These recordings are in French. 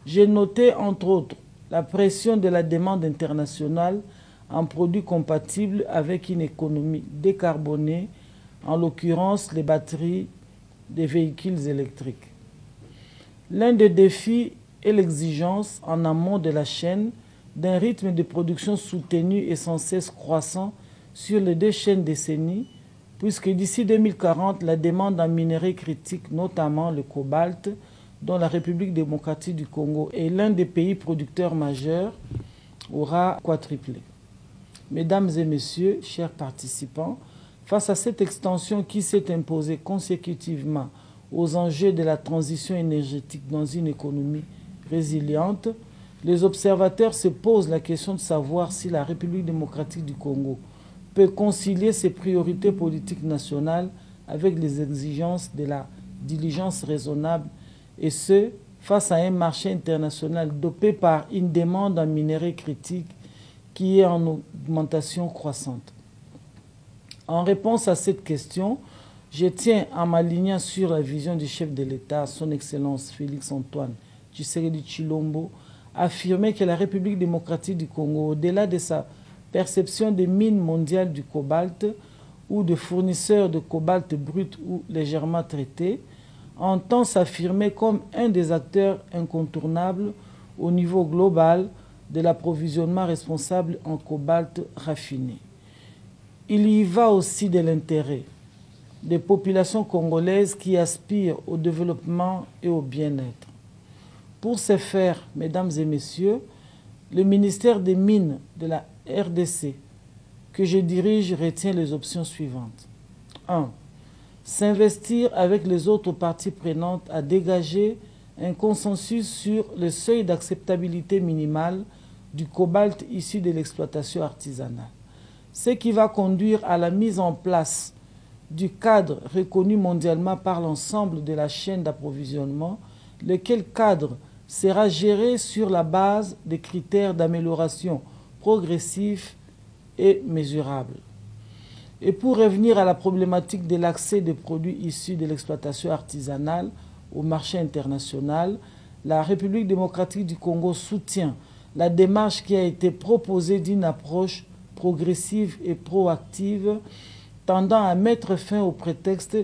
J'ai noté, entre autres, la pression de la demande internationale en produits compatibles avec une économie décarbonée, en l'occurrence les batteries des véhicules électriques. L'un des défis est l'exigence en amont de la chaîne d'un rythme de production soutenu et sans cesse croissant sur les 2 chaînes décennies, puisque d'ici 2040, la demande en minerais critiques, notamment le cobalt, dont la République démocratique du Congo est l'un des pays producteurs majeurs, aura quadruplé. Mesdames et messieurs, chers participants, face à cette extension qui s'est imposée consécutivement aux enjeux de la transition énergétique dans une économie résiliente, les observateurs se posent la question de savoir si la République démocratique du Congo peut concilier ses priorités politiques nationales avec les exigences de la diligence raisonnable, et ce, face à un marché international dopé par une demande en minerais critiques qui est en augmentation croissante. En réponse à cette question, je tiens à m'aligner sur la vision du chef de l'État, son Excellence Félix-Antoine Tshisekedi Tshilombo, affirmer que la République démocratique du Congo, au-delà de sa perception des mines mondiales du cobalt ou de fournisseurs de cobalt brut ou légèrement traité, entend s'affirmer comme un des acteurs incontournables au niveau global de l'approvisionnement responsable en cobalt raffiné. Il y va aussi de l'intérêt des populations congolaises qui aspirent au développement et au bien-être. Pour ce faire, mesdames et messieurs, le ministère des Mines de la RDC que je dirige retient les options suivantes. 1. S'investir avec les autres parties prenantes à dégager un consensus sur le seuil d'acceptabilité minimale du cobalt issu de l'exploitation artisanale, ce qui va conduire à la mise en place du cadre reconnu mondialement par l'ensemble de la chaîne d'approvisionnement, lequel cadre sera géré sur la base des critères d'amélioration progressifs et mesurables. Et pour revenir à la problématique de l'accès des produits issus de l'exploitation artisanale au marché international, la République démocratique du Congo soutient la démarche qui a été proposée d'une approche progressive et proactive tendant à mettre fin au prétexte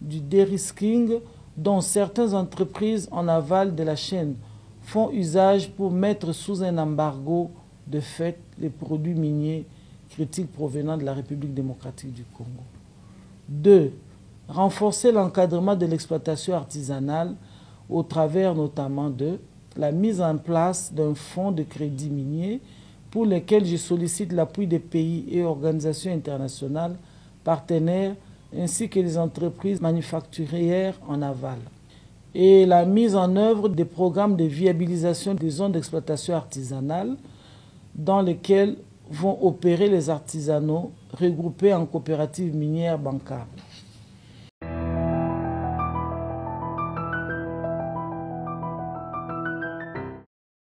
du dérisking dont certaines entreprises en aval de la chaîne font usage pour mettre sous un embargo de fait les produits miniers critiques provenant de la République démocratique du Congo. 2. Renforcer l'encadrement de l'exploitation artisanale au travers notamment de la mise en place d'un fonds de crédit minier pour lequel je sollicite l'appui des pays et organisations internationales partenaires ainsi que les entreprises manufacturières en aval. Et la mise en œuvre des programmes de viabilisation des zones d'exploitation artisanale dans lesquelles vont opérer les artisanaux regroupés en coopératives minières bancables.